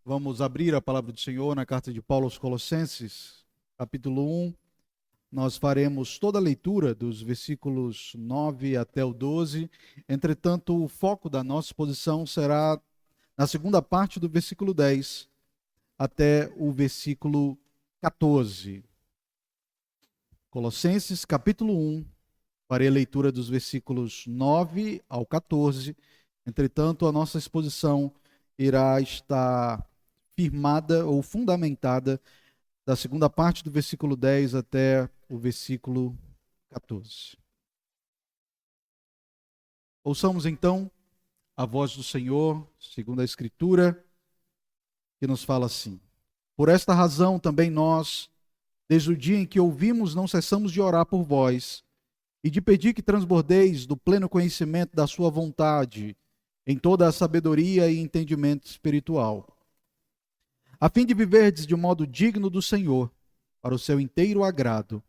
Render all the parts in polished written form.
Vamos abrir a palavra do Senhor na carta de Paulo aos Colossenses, capítulo 1. Nós faremos toda a leitura dos versículos 9 até o 12. Entretanto, o foco da nossa exposição será na segunda parte do versículo 10 até o versículo 14. Colossenses, capítulo 1. Farei a leitura dos versículos 9 ao 14. Entretanto, a nossa exposição irá estar firmada ou fundamentada da segunda parte do versículo 10 até o versículo 14. Ouçamos então a voz do Senhor, segundo a Escritura, que nos fala assim: Por esta razão também nós, desde o dia em que ouvimos, não cessamos de orar por vós e de pedir que transbordeis do pleno conhecimento da sua vontade, em toda a sabedoria e entendimento espiritual, a fim de viverdes de modo digno do Senhor, para o seu inteiro agrado,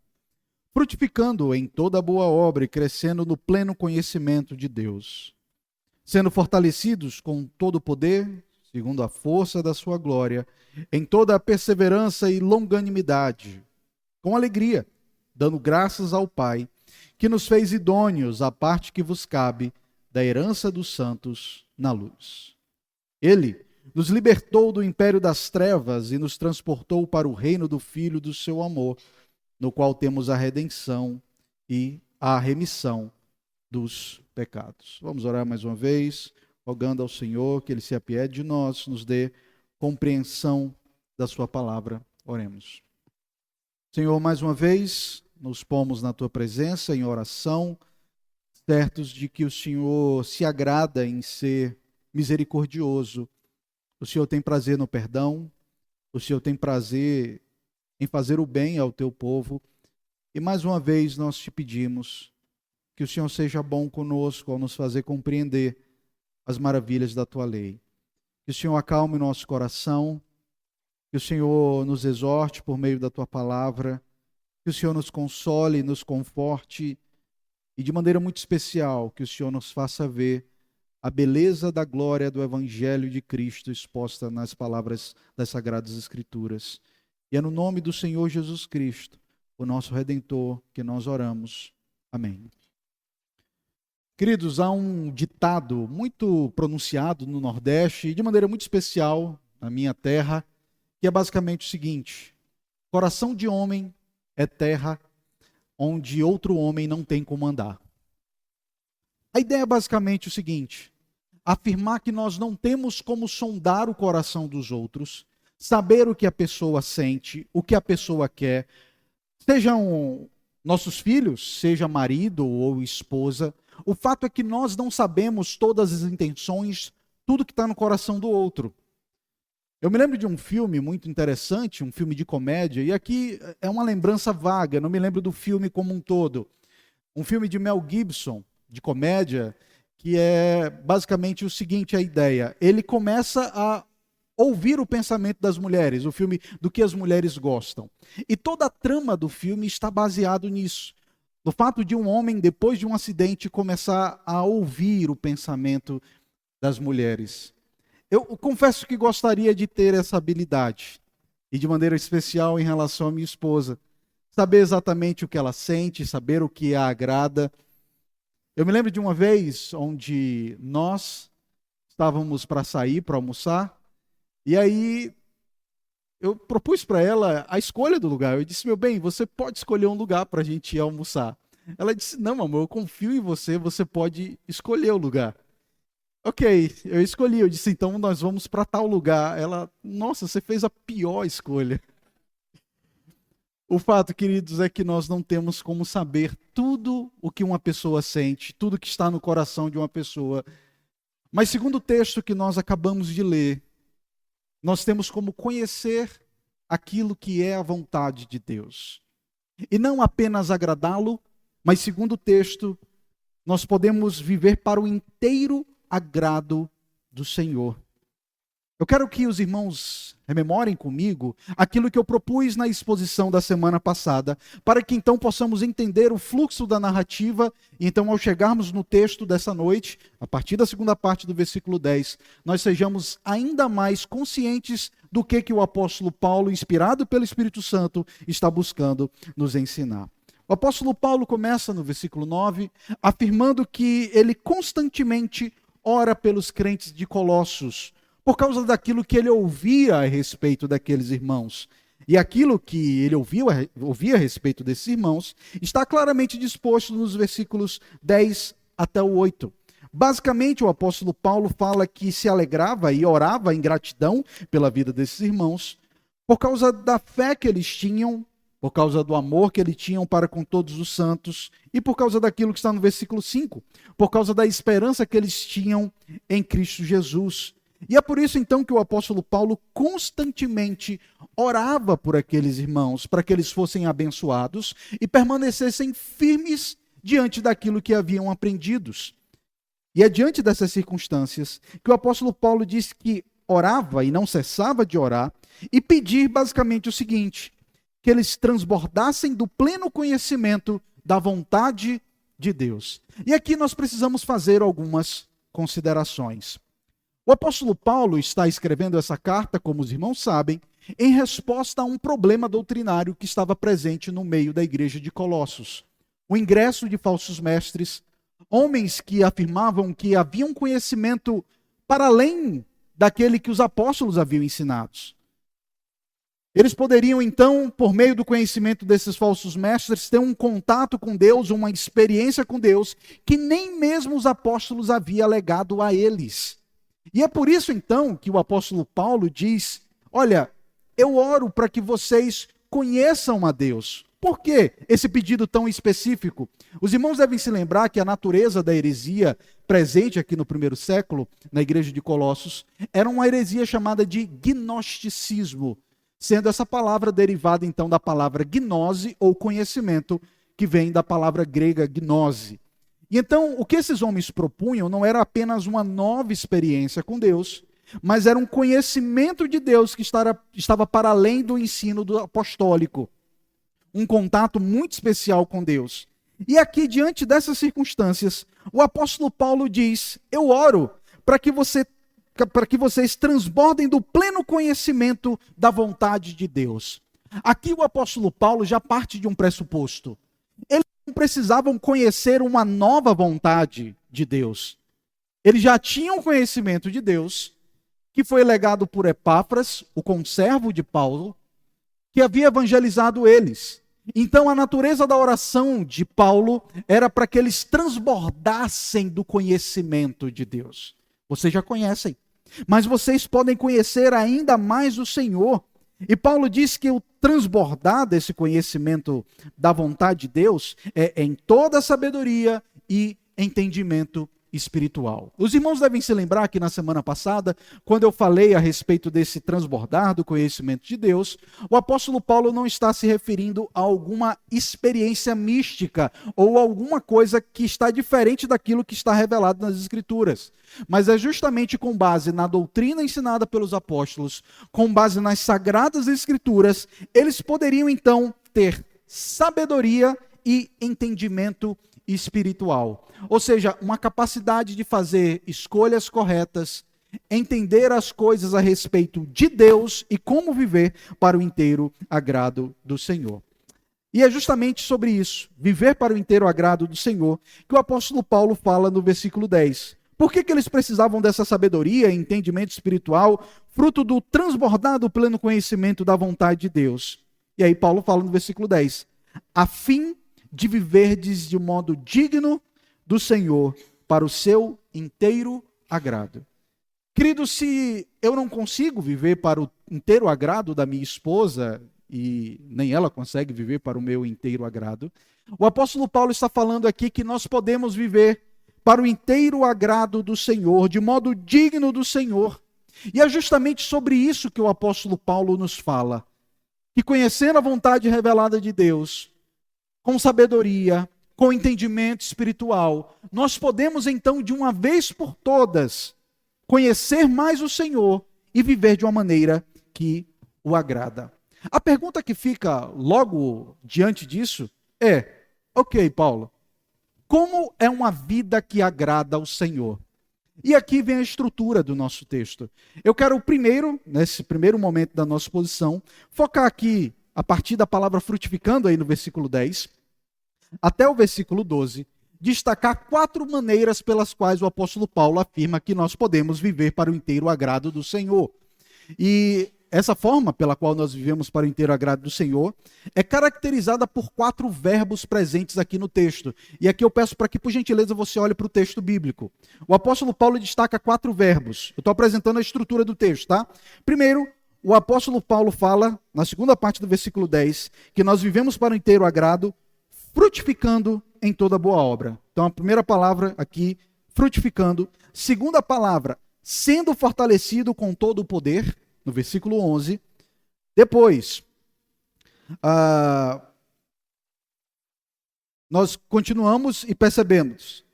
frutificando em toda boa obra e crescendo no pleno conhecimento de Deus, sendo fortalecidos com todo o poder, segundo a força da sua glória, em toda a perseverança e longanimidade, com alegria, dando graças ao Pai, que nos fez idôneos à parte que vos cabe da herança dos santos na luz. Ele nos libertou do império das trevas e nos transportou para o reino do Filho do seu amor, no qual temos a redenção e a remissão dos pecados. Vamos orar mais uma vez, rogando ao Senhor que Ele se apiede de nós, nos dê compreensão da sua palavra. Oremos. Senhor, mais uma vez, nos pomos na tua presença em oração, certos de que o Senhor se agrada em ser misericordioso. O Senhor tem prazer no perdão, o Senhor tem prazer em fazer o bem ao teu povo. E mais uma vez nós te pedimos que o Senhor seja bom conosco ao nos fazer compreender as maravilhas da tua lei. Que o Senhor acalme o nosso coração, que o Senhor nos exorte por meio da tua palavra, que o Senhor nos console, nos conforte e de maneira muito especial que o Senhor nos faça ver a beleza da glória do Evangelho de Cristo exposta nas palavras das Sagradas Escrituras. E é no nome do Senhor Jesus Cristo, o nosso Redentor, que nós oramos. Amém. Queridos, há um ditado muito pronunciado no Nordeste e de maneira muito especial na minha terra, que é basicamente o seguinte: coração de homem é terra onde outro homem não tem como andar. A ideia é basicamente o seguinte: afirmar que nós não temos como sondar o coração dos outros, saber o que a pessoa sente, o que a pessoa quer, sejam nossos filhos, seja marido ou esposa. O fato é que nós não sabemos todas as intenções, tudo que está no coração do outro. Eu me lembro de um filme muito interessante, um filme de comédia, e aqui é uma lembrança vaga, não me lembro do filme como um todo. Um filme de Mel Gibson, de comédia, que é basicamente o seguinte, a ideia: ele começa a ouvir o pensamento das mulheres, o filme do que as mulheres gostam. E toda a trama do filme está baseado nisso. No fato de um homem, depois de um acidente, começar a ouvir o pensamento das mulheres. Eu confesso que gostaria de ter essa habilidade, e de maneira especial em relação à minha esposa. Saber exatamente o que ela sente, saber o que a agrada. Eu me lembro de uma vez onde nós estávamos para sair, para almoçar, e aí eu propus para ela a escolha do lugar. Eu disse: meu bem, você pode escolher um lugar para a gente ir almoçar. Ela disse: não, amor, eu confio em você, você pode escolher o lugar. Ok, eu escolhi. Eu disse: então nós vamos para tal lugar. Ela: nossa, você fez a pior escolha. O fato, queridos, é que nós não temos como saber tudo o que uma pessoa sente, tudo que está no coração de uma pessoa. Mas segundo o texto que nós acabamos de ler, nós temos como conhecer aquilo que é a vontade de Deus. E não apenas agradá-lo, mas segundo o texto, nós podemos viver para o inteiro agrado do Senhor. Eu quero que os irmãos rememorem comigo aquilo que eu propus na exposição da semana passada, para que então possamos entender o fluxo da narrativa, e então ao chegarmos no texto dessa noite, a partir da segunda parte do versículo 10, nós sejamos ainda mais conscientes do que o apóstolo Paulo, inspirado pelo Espírito Santo, está buscando nos ensinar. O apóstolo Paulo começa no versículo 9, afirmando que ele constantemente ora pelos crentes de Colossos, por causa daquilo que ele ouvia a respeito daqueles irmãos. E aquilo que ele ouvia a respeito desses irmãos está claramente disposto nos versículos 10 até o 8. Basicamente, o apóstolo Paulo fala que se alegrava e orava em gratidão pela vida desses irmãos, por causa da fé que eles tinham, por causa do amor que eles tinham para com todos os santos, e por causa daquilo que está no versículo 5, por causa da esperança que eles tinham em Cristo Jesus. E é por isso, então, que o apóstolo Paulo constantemente orava por aqueles irmãos, para que eles fossem abençoados e permanecessem firmes diante daquilo que haviam aprendidos. E é diante dessas circunstâncias que o apóstolo Paulo diz que orava e não cessava de orar e pedir basicamente o seguinte: que eles transbordassem do pleno conhecimento da vontade de Deus. E aqui nós precisamos fazer algumas considerações. O apóstolo Paulo está escrevendo essa carta, como os irmãos sabem, em resposta a um problema doutrinário que estava presente no meio da igreja de Colossos. O ingresso de falsos mestres, homens que afirmavam que haviam conhecimento para além daquele que os apóstolos haviam ensinado. Eles poderiam, então, por meio do conhecimento desses falsos mestres, ter um contato com Deus, uma experiência com Deus, que nem mesmo os apóstolos haviam legado a eles. E é por isso, então, que o apóstolo Paulo diz: olha, eu oro para que vocês conheçam a Deus. Por que esse pedido tão específico? Os irmãos devem se lembrar que a natureza da heresia presente aqui no primeiro século, na igreja de Colossos, era uma heresia chamada de gnosticismo, sendo essa palavra derivada, então, da palavra gnose, ou conhecimento, que vem da palavra grega gnose. E então, o que esses homens propunham não era apenas uma nova experiência com Deus, mas era um conhecimento de Deus que estava para além do ensino do apostólico. Um contato muito especial com Deus. E aqui, diante dessas circunstâncias, o apóstolo Paulo diz: eu oro para que vocês transbordem do pleno conhecimento da vontade de Deus. Aqui o apóstolo Paulo já parte de um pressuposto. Eles não precisavam conhecer uma nova vontade de Deus. Eles já tinham conhecimento de Deus, que foi legado por Epáfras, o conservo de Paulo, que havia evangelizado eles. Então a natureza da oração de Paulo era para que eles transbordassem do conhecimento de Deus. Vocês já conhecem, mas vocês podem conhecer ainda mais o Senhor. E Paulo diz que o transbordar desse conhecimento da vontade de Deus é em toda sabedoria e entendimento espiritual. Os irmãos devem se lembrar que na semana passada, quando eu falei a respeito desse transbordar do conhecimento de Deus, o apóstolo Paulo não está se referindo a alguma experiência mística ou alguma coisa que está diferente daquilo que está revelado nas Escrituras. Mas é justamente com base na doutrina ensinada pelos apóstolos, com base nas sagradas Escrituras, eles poderiam então ter sabedoria e entendimento espiritual. Ou seja, uma capacidade de fazer escolhas corretas, entender as coisas a respeito de Deus e como viver para o inteiro agrado do Senhor. E é justamente sobre isso, viver para o inteiro agrado do Senhor, que o apóstolo Paulo fala no versículo 10. Por que eles precisavam dessa sabedoria e entendimento espiritual, fruto do transbordar do pleno conhecimento da vontade de Deus? E aí Paulo fala no versículo 10, a fim de viverdes de modo digno do Senhor, para o seu inteiro agrado. Querido, se eu não consigo viver para o inteiro agrado da minha esposa, e nem ela consegue viver para o meu inteiro agrado, o apóstolo Paulo está falando aqui que nós podemos viver para o inteiro agrado do Senhor, de modo digno do Senhor. E é justamente sobre isso que o apóstolo Paulo nos fala, que conhecendo a vontade revelada de Deus, com sabedoria, com entendimento espiritual, nós podemos então, de uma vez por todas, conhecer mais o Senhor e viver de uma maneira que o agrada. A pergunta que fica logo diante disso é: ok, Paulo, como é uma vida que agrada ao Senhor? E aqui vem a estrutura do nosso texto. Eu quero primeiro, nesse primeiro momento da nossa exposição, focar aqui a partir da palavra frutificando aí no versículo 10, até o versículo 12, destacar 4 maneiras pelas quais o apóstolo Paulo afirma que nós podemos viver para o inteiro agrado do Senhor. E essa forma pela qual nós vivemos para o inteiro agrado do Senhor é caracterizada por 4 verbos presentes aqui no texto. E aqui eu peço para que, por gentileza, você olhe para o texto bíblico. O apóstolo Paulo destaca 4 verbos. Eu estou apresentando a estrutura do texto, tá? Primeiro, o apóstolo Paulo fala, na segunda parte do versículo 10, que nós vivemos para o inteiro agrado, frutificando em toda boa obra. Então, a primeira palavra aqui, frutificando. Segunda palavra, sendo fortalecido com todo o poder, no versículo 11. Depois, nós continuamos e percebemos,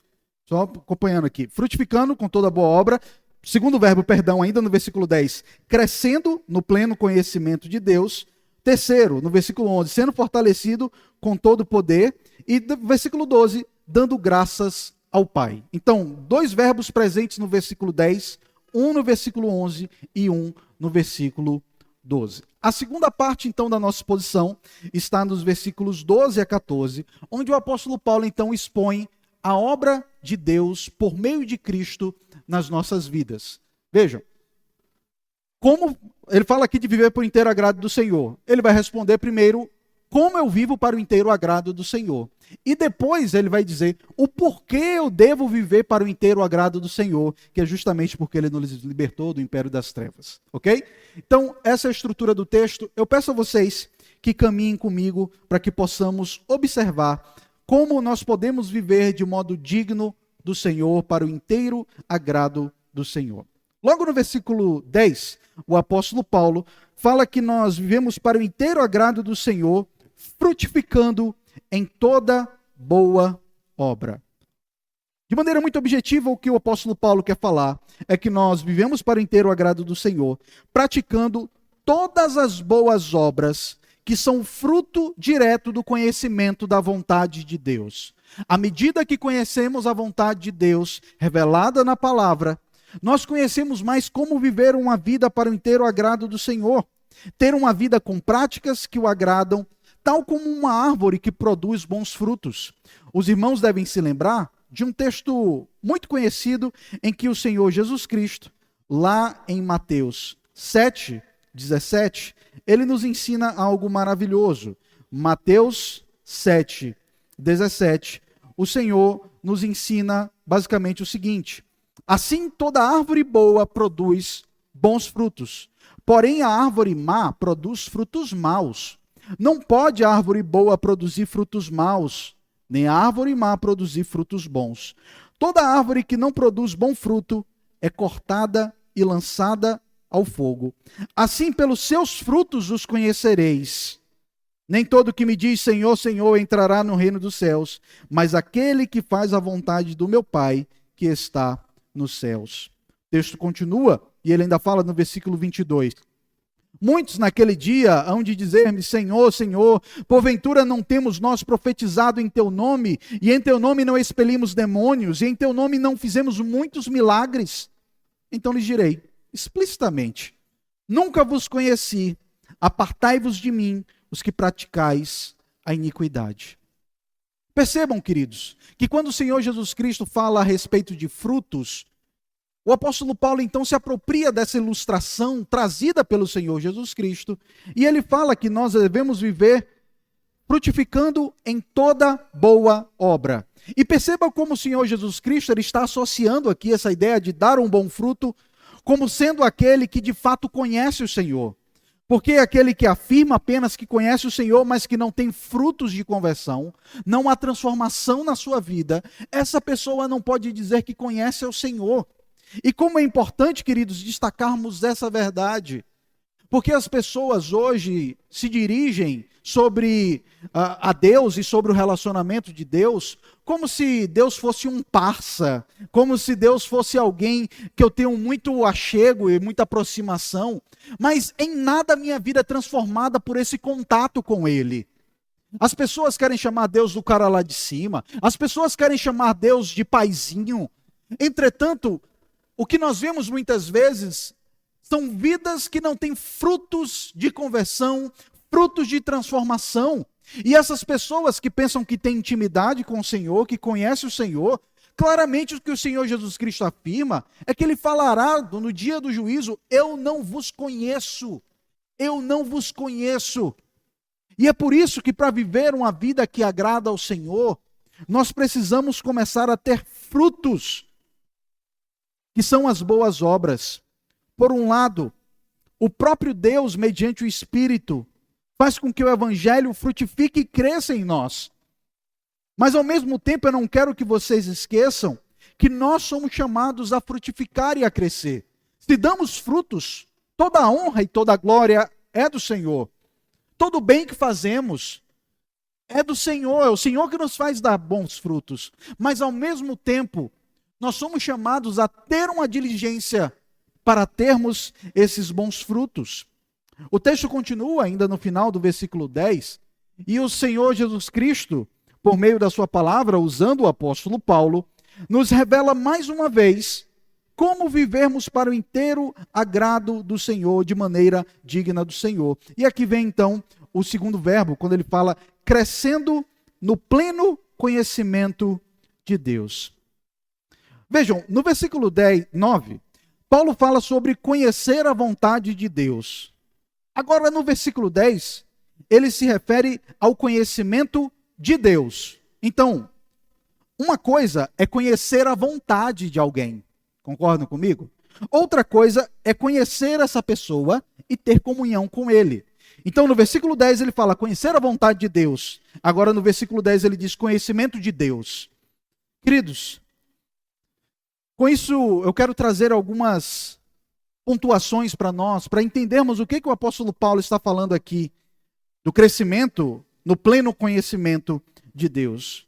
só acompanhando aqui, frutificando com toda boa obra. Segundo verbo, perdão, ainda no versículo 10, crescendo no pleno conhecimento de Deus. Terceiro, no versículo 11, sendo fortalecido com todo o poder. E no versículo 12, dando graças ao Pai. Então, 2 verbos presentes no versículo 10, um no versículo 11 e um no versículo 12. A segunda parte, então, da nossa exposição está nos versículos 12 a 14, onde o apóstolo Paulo, então, expõe a obra de Deus por meio de Cristo nas nossas vidas. Vejam, como ele fala aqui de viver por inteiro agrado do Senhor. Ele vai responder primeiro como eu vivo para o inteiro agrado do Senhor. E depois ele vai dizer o porquê eu devo viver para o inteiro agrado do Senhor, que é justamente porque ele nos libertou do império das trevas. Ok? Então, essa é a estrutura do texto. Eu peço a vocês que caminhem comigo para que possamos observar como nós podemos viver de modo digno do Senhor para o inteiro agrado do Senhor. Logo no versículo 10, o apóstolo Paulo fala que nós vivemos para o inteiro agrado do Senhor, frutificando em toda boa obra. De maneira muito objetiva, o que o apóstolo Paulo quer falar é que nós vivemos para o inteiro agrado do Senhor, praticando todas as boas obras que são fruto direto do conhecimento da vontade de Deus. À medida que conhecemos a vontade de Deus revelada na palavra, nós conhecemos mais como viver uma vida para o inteiro agrado do Senhor, ter uma vida com práticas que o agradam, tal como uma árvore que produz bons frutos. Os irmãos devem se lembrar de um texto muito conhecido em que o Senhor Jesus Cristo, lá em Mateus 7:17, ele nos ensina algo maravilhoso. Mateus 7:17, o Senhor nos ensina basicamente o seguinte: assim toda árvore boa produz bons frutos, porém a árvore má produz frutos maus. Não pode a árvore boa produzir frutos maus, nem a árvore má produzir frutos bons. Toda árvore que não produz bom fruto é cortada e lançada ao fogo. Assim, pelos seus frutos os conhecereis. Nem todo que me diz Senhor, Senhor entrará no reino dos céus, mas aquele que faz a vontade do meu Pai que está nos céus. O texto continua e ele ainda fala no versículo 22. Muitos naquele dia hão de dizer-me, Senhor, Senhor, porventura não temos nós profetizado em teu nome, e em teu nome não expelimos demônios, e em teu nome não fizemos muitos milagres? Então lhes direi explicitamente: nunca vos conheci, apartai-vos de mim, os que praticais a iniquidade. Percebam, queridos, que quando o Senhor Jesus Cristo fala a respeito de frutos, o apóstolo Paulo então se apropria dessa ilustração trazida pelo Senhor Jesus Cristo, e ele fala que nós devemos viver frutificando em toda boa obra. E perceba como o Senhor Jesus Cristo ele está associando aqui essa ideia de dar um bom fruto como sendo aquele que de fato conhece o Senhor. Porque aquele que afirma apenas que conhece o Senhor, mas que não tem frutos de conversão, não há transformação na sua vida, essa pessoa não pode dizer que conhece o Senhor. E como é importante, queridos, destacarmos essa verdade. Porque as pessoas hoje se dirigem sobre a Deus e sobre o relacionamento de Deus como se Deus fosse um parça, como se Deus fosse alguém que eu tenho muito achego e muita aproximação, mas em nada a minha vida é transformada por esse contato com Ele. As pessoas querem chamar Deus do cara lá de cima, as pessoas querem chamar Deus de paizinho. Entretanto, o que nós vemos muitas vezes são vidas que não têm frutos de conversão, frutos de transformação. E essas pessoas que pensam que têm intimidade com o Senhor, que conhecem o Senhor, claramente o que o Senhor Jesus Cristo afirma é que Ele falará no dia do juízo: eu não vos conheço, eu não vos conheço. E é por isso que para viver uma vida que agrada ao Senhor, nós precisamos começar a ter frutos, que são as boas obras. Por um lado, o próprio Deus, mediante o Espírito, faz com que o Evangelho frutifique e cresça em nós. Mas ao mesmo tempo eu não quero que vocês esqueçam que nós somos chamados a frutificar e a crescer. Se damos frutos, toda a honra e toda a glória é do Senhor. Todo o bem que fazemos é do Senhor, é o Senhor que nos faz dar bons frutos. Mas ao mesmo tempo, nós somos chamados a ter uma diligência para termos esses bons frutos. O texto continua ainda no final do versículo 10, e o Senhor Jesus Cristo, por meio da sua palavra, usando o apóstolo Paulo, nos revela mais uma vez como vivermos para o inteiro agrado do Senhor, de maneira digna do Senhor. E aqui vem então o segundo verbo, quando ele fala crescendo no pleno conhecimento de Deus. Vejam, no versículo 9, Paulo fala sobre conhecer a vontade de Deus. Agora, no versículo 10, ele se refere ao conhecimento de Deus. Então, uma coisa é conhecer a vontade de alguém. Concordam comigo? Outra coisa é conhecer essa pessoa e ter comunhão com ele. Então, no versículo 10, ele fala conhecer a vontade de Deus. Agora, no versículo 10, ele diz conhecimento de Deus. Queridos, com isso, eu quero trazer algumas pontuações para nós, para entendermos o que o apóstolo Paulo está falando aqui, do crescimento no pleno conhecimento de Deus.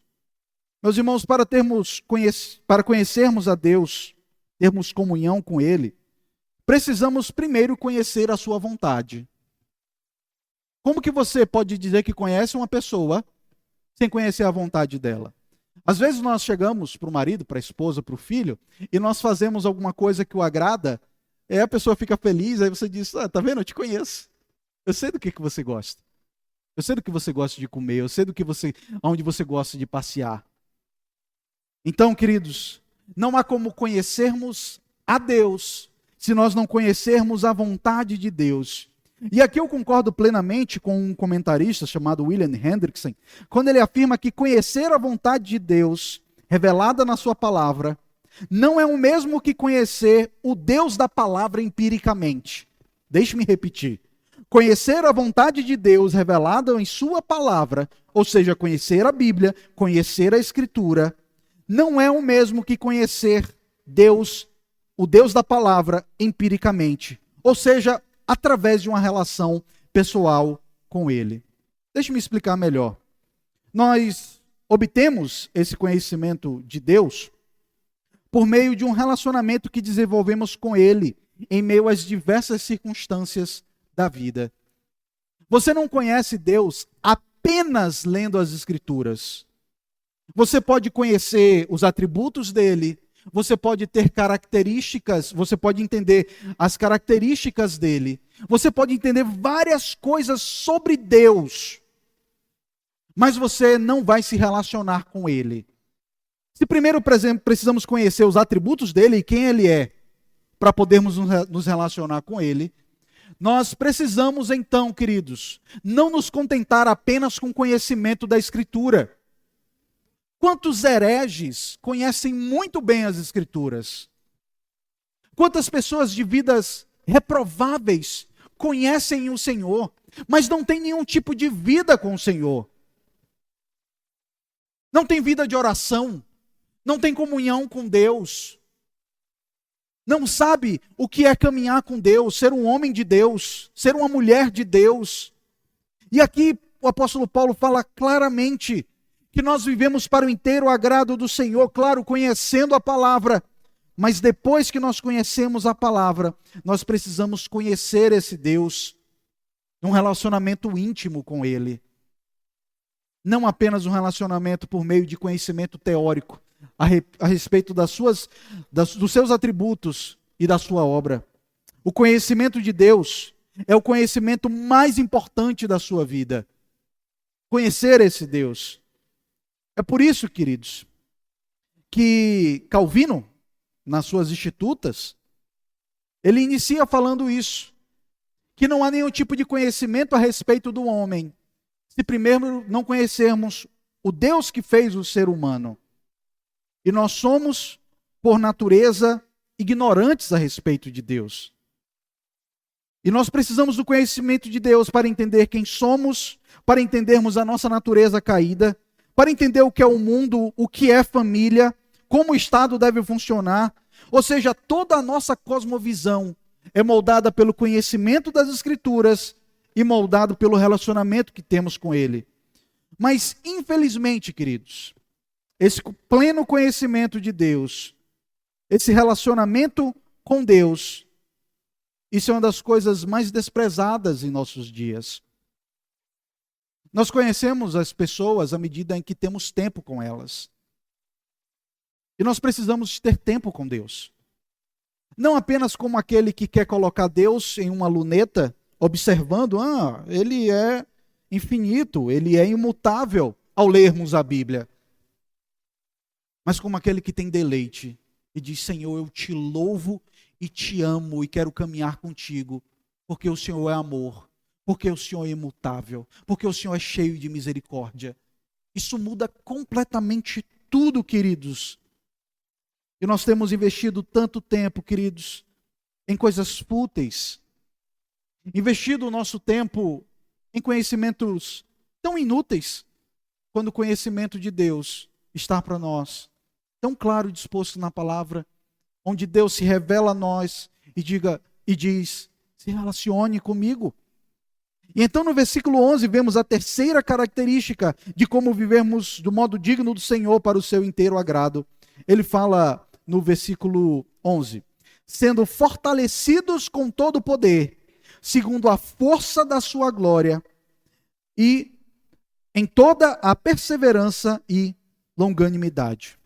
Meus irmãos, para conhecermos a Deus, termos comunhão com Ele, precisamos primeiro conhecer a sua vontade. Como que você pode dizer que conhece uma pessoa sem conhecer a vontade dela? Às vezes nós chegamos para o marido, para a esposa, para o filho, e nós fazemos alguma coisa que o agrada, e a pessoa fica feliz, aí você diz, tá vendo, eu te conheço. Eu sei do que você gosta. Eu sei do que você gosta de comer, eu sei onde você gosta de passear. Então, queridos, não há como conhecermos a Deus se nós não conhecermos a vontade de Deus. E aqui eu concordo plenamente com um comentarista chamado William Hendrickson, quando ele afirma que conhecer a vontade de Deus, revelada na sua palavra, não é o mesmo que conhecer o Deus da palavra empiricamente. Deixe-me repetir. Conhecer a vontade de Deus revelada em sua palavra, ou seja, conhecer a Bíblia, conhecer a Escritura, não é o mesmo que conhecer Deus, o Deus da palavra, empiricamente. Ou seja, através de uma relação pessoal com Ele. Deixe-me explicar melhor. Nós obtemos esse conhecimento de Deus por meio de um relacionamento que desenvolvemos com Ele em meio às diversas circunstâncias da vida. Você não conhece Deus apenas lendo as Escrituras. Você pode conhecer os atributos dele, você pode ter características, você pode entender as características dele, você pode entender várias coisas sobre Deus, mas você não vai se relacionar com ele. Se primeiro, por exemplo, precisamos conhecer os atributos dele e quem ele é, para podermos nos relacionar com ele, nós precisamos então, queridos, não nos contentar apenas com o conhecimento da Escritura. Quantos hereges conhecem muito bem as Escrituras? Quantas pessoas de vidas reprováveis conhecem o Senhor, mas não têm nenhum tipo de vida com o Senhor? Não tem vida de oração, não tem comunhão com Deus, não sabe o que é caminhar com Deus, ser um homem de Deus, ser uma mulher de Deus. E aqui o apóstolo Paulo fala claramente que nós vivemos para o inteiro agrado do Senhor, claro, conhecendo a palavra, mas depois que nós conhecemos a palavra, nós precisamos conhecer esse Deus, um relacionamento íntimo com Ele. Não apenas um relacionamento por meio de conhecimento teórico, a respeito dos seus atributos e da sua obra. O conhecimento de Deus é o conhecimento mais importante da sua vida. Conhecer esse Deus. É por isso, queridos, que Calvino, nas suas Institutas, ele inicia falando isso, que não há nenhum tipo de conhecimento a respeito do homem, se primeiro não conhecermos o Deus que fez o ser humano. E nós somos, por natureza, ignorantes a respeito de Deus. E nós precisamos do conhecimento de Deus para entender quem somos, para entendermos a nossa natureza caída, para entender o que é o mundo, o que é família, como o Estado deve funcionar. Ou seja, toda a nossa cosmovisão é moldada pelo conhecimento das Escrituras e moldado pelo relacionamento que temos com Ele. Mas, infelizmente, queridos, esse pleno conhecimento de Deus, esse relacionamento com Deus, isso é uma das coisas mais desprezadas em nossos dias. Nós conhecemos as pessoas à medida em que temos tempo com elas. E nós precisamos ter tempo com Deus. Não apenas como aquele que quer colocar Deus em uma luneta, observando, ele é infinito, ele é imutável ao lermos a Bíblia. Mas como aquele que tem deleite e diz, Senhor, eu te louvo e te amo e quero caminhar contigo, porque o Senhor é amor, porque o Senhor é imutável, porque o Senhor é cheio de misericórdia. Isso muda completamente tudo, queridos. E nós temos investido tanto tempo, queridos, em coisas fúteis, investido o nosso tempo em conhecimentos tão inúteis, quando o conhecimento de Deus está para nós tão claro e disposto na palavra, onde Deus se revela a nós e diz, se relacione comigo. E então no versículo 11 vemos a terceira característica de como vivermos do modo digno do Senhor para o seu inteiro agrado. Ele fala no versículo 11, sendo fortalecidos com todo o poder, segundo a força da sua glória, e em toda a perseverança e longanimidade.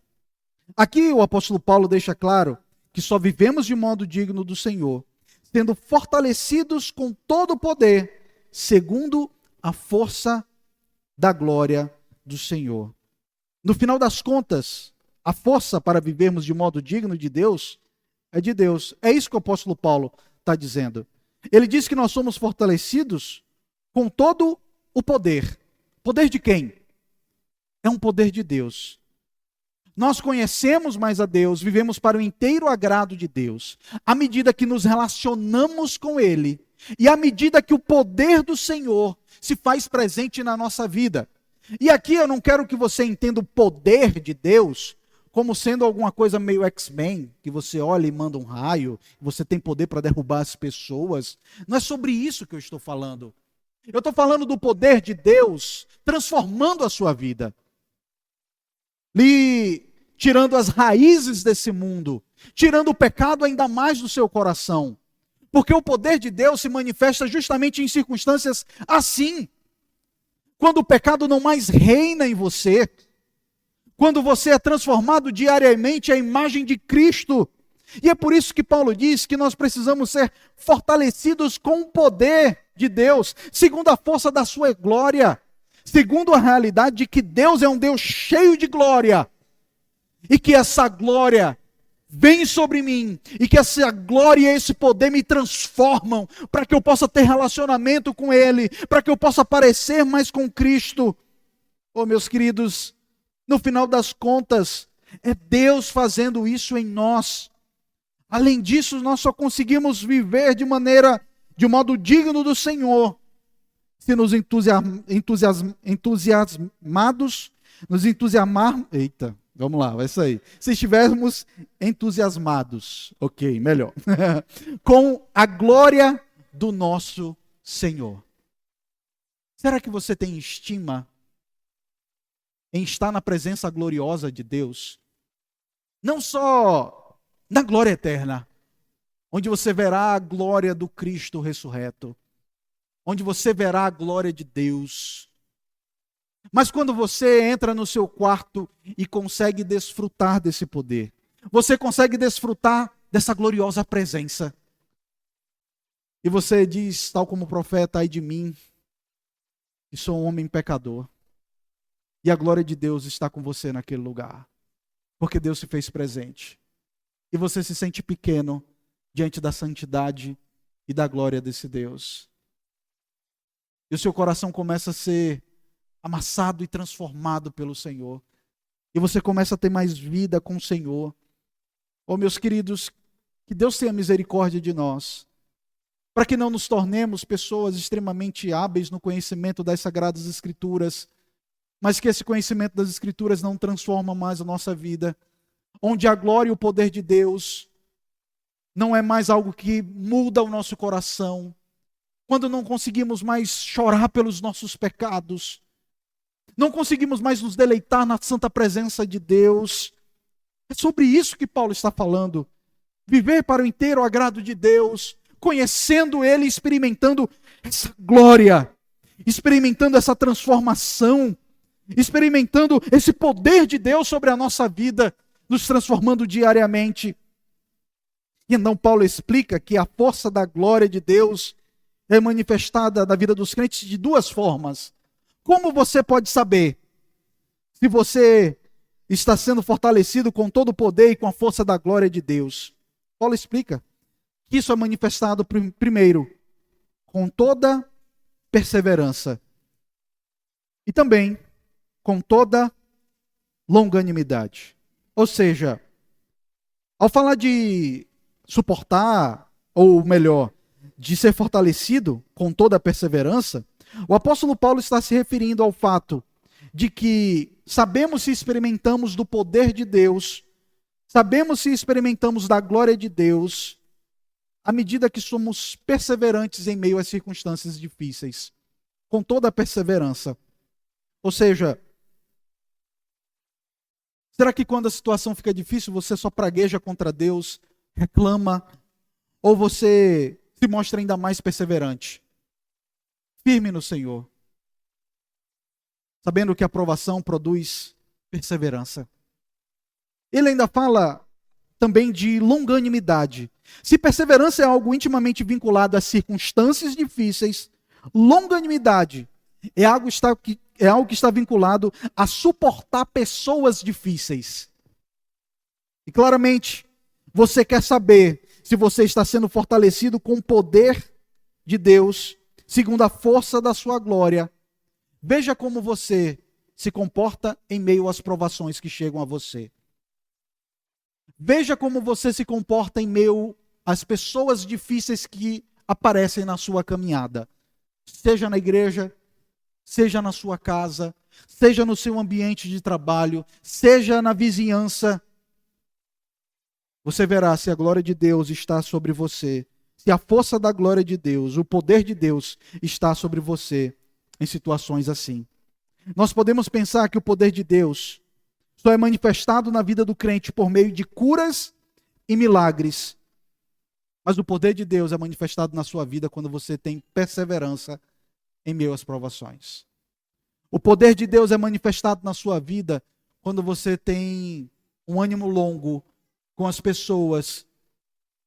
Aqui o apóstolo Paulo deixa claro que só vivemos de modo digno do Senhor, sendo fortalecidos com todo o poder, segundo a força da glória do Senhor. No final das contas, a força para vivermos de modo digno de Deus é de Deus. É isso que o apóstolo Paulo está dizendo. Ele diz que nós somos fortalecidos com todo o poder. Poder de quem? É um poder de Deus. Nós conhecemos mais a Deus, vivemos para o inteiro agrado de Deus, à medida que nos relacionamos com Ele, e à medida que o poder do Senhor se faz presente na nossa vida. E aqui eu não quero que você entenda o poder de Deus como sendo alguma coisa meio X-Men, que você olha e manda um raio, você tem poder para derrubar as pessoas. Não é sobre isso que eu estou falando. Eu estou falando do poder de Deus transformando a sua vida. Tirando as raízes desse mundo, tirando o pecado ainda mais do seu coração. Porque o poder de Deus se manifesta justamente em circunstâncias assim. Quando o pecado não mais reina em você, quando você é transformado diariamente à imagem de Cristo. E é por isso que Paulo diz que nós precisamos ser fortalecidos com o poder de Deus, segundo a força da sua glória, segundo a realidade de que Deus é um Deus cheio de glória, e que essa glória vem sobre mim, e que essa glória e esse poder me transformam, para que eu possa ter relacionamento com Ele, para que eu possa parecer mais com Cristo. Oh, meus queridos, no final das contas, é Deus fazendo isso em nós. Além disso, nós só conseguimos viver de modo digno do Senhor, se nos Vamos lá, vai sair. Se estivermos entusiasmados, ok, melhor. Com a glória do nosso Senhor. Será que você tem estima em estar na presença gloriosa de Deus? Não só na glória eterna, onde você verá a glória do Cristo ressurreto, onde você verá a glória de Deus. Mas quando você entra no seu quarto e consegue desfrutar desse poder, você consegue desfrutar dessa gloriosa presença. E você diz, tal como o profeta, ai de mim, que sou um homem pecador. E a glória de Deus está com você naquele lugar. Porque Deus se fez presente. E você se sente pequeno diante da santidade e da glória desse Deus. E o seu coração começa a ser amassado e transformado pelo Senhor. E você começa a ter mais vida com o Senhor. Oh, meus queridos, que Deus tenha misericórdia de nós, para que não nos tornemos pessoas extremamente hábeis no conhecimento das Sagradas Escrituras, mas que esse conhecimento das Escrituras não transforma mais a nossa vida, onde a glória e o poder de Deus não é mais algo que muda o nosso coração, quando não conseguimos mais chorar pelos nossos pecados, não conseguimos mais nos deleitar na santa presença de Deus. É sobre isso que Paulo está falando. Viver para o inteiro agrado de Deus, conhecendo Ele, experimentando essa glória, experimentando essa transformação, experimentando esse poder de Deus sobre a nossa vida, nos transformando diariamente. E então Paulo explica que a força da glória de Deus é manifestada na vida dos crentes de duas formas. Como você pode saber se você está sendo fortalecido com todo o poder e com a força da glória de Deus? Paulo explica que isso é manifestado primeiro com toda perseverança e também com toda longanimidade. Ou seja, ao falar de suportar, ou melhor, de ser fortalecido com toda a perseverança, o apóstolo Paulo está se referindo ao fato de que sabemos se experimentamos do poder de Deus, sabemos se experimentamos da glória de Deus, à medida que somos perseverantes em meio às circunstâncias difíceis, com toda a perseverança. Ou seja, será que quando a situação fica difícil, você só pragueja contra Deus, reclama, ou você se mostra ainda mais perseverante? Firme no Senhor, sabendo que a provação produz perseverança. Ele ainda fala também de longanimidade. Se perseverança é algo intimamente vinculado às circunstâncias difíceis, longanimidade é algo que está vinculado a suportar pessoas difíceis. E claramente, você quer saber se você está sendo fortalecido com o poder de Deus, segundo a força da sua glória. Veja como você se comporta em meio às provações que chegam a você. Veja como você se comporta em meio às pessoas difíceis que aparecem na sua caminhada. Seja na igreja, seja na sua casa, seja no seu ambiente de trabalho, seja na vizinhança. Você verá se a glória de Deus está sobre você, se a força da glória de Deus, o poder de Deus está sobre você em situações assim. Nós podemos pensar que o poder de Deus só é manifestado na vida do crente por meio de curas e milagres. Mas o poder de Deus é manifestado na sua vida quando você tem perseverança em meio às provações. O poder de Deus é manifestado na sua vida quando você tem um ânimo longo com as pessoas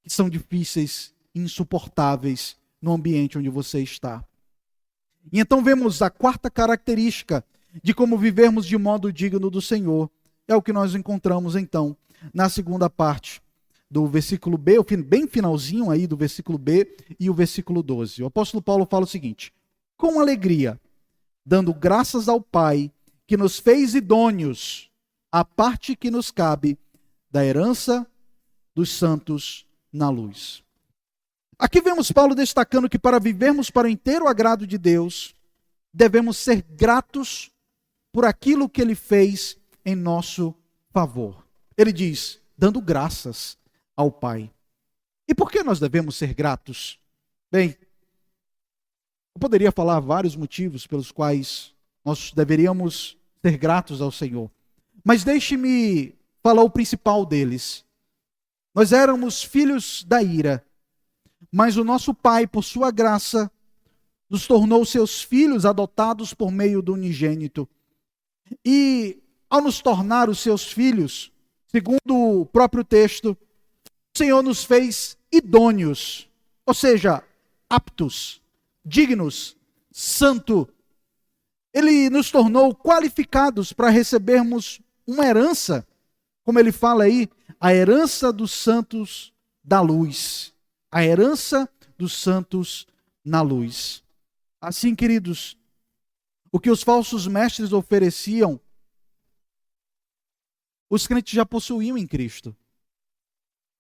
que são difíceis, insuportáveis no ambiente onde você está. E então vemos a quarta característica de como vivermos de modo digno do Senhor. É o que nós encontramos então na segunda parte do versículo B, bem finalzinho aí do versículo B e o versículo 12. O apóstolo Paulo fala o seguinte: com alegria, dando graças ao Pai, que nos fez idôneos à parte que nos cabe da herança dos santos na luz. Aqui vemos Paulo destacando que para vivermos para o inteiro agrado de Deus, devemos ser gratos por aquilo que Ele fez em nosso favor. Ele diz, dando graças ao Pai. E por que nós devemos ser gratos? Bem, eu poderia falar vários motivos pelos quais nós deveríamos ser gratos ao Senhor. Mas deixe-me falar o principal deles. Nós éramos filhos da ira, mas o nosso Pai, por sua graça, nos tornou seus filhos adotados por meio do unigênito. E ao nos tornar os seus filhos, segundo o próprio texto, o Senhor nos fez idôneos, ou seja, aptos, dignos, santo. Ele nos tornou qualificados para recebermos uma herança, como ele fala aí, a herança dos santos da luz. A herança dos santos na luz. Assim, queridos, o que os falsos mestres ofereciam, os crentes já possuíam em Cristo.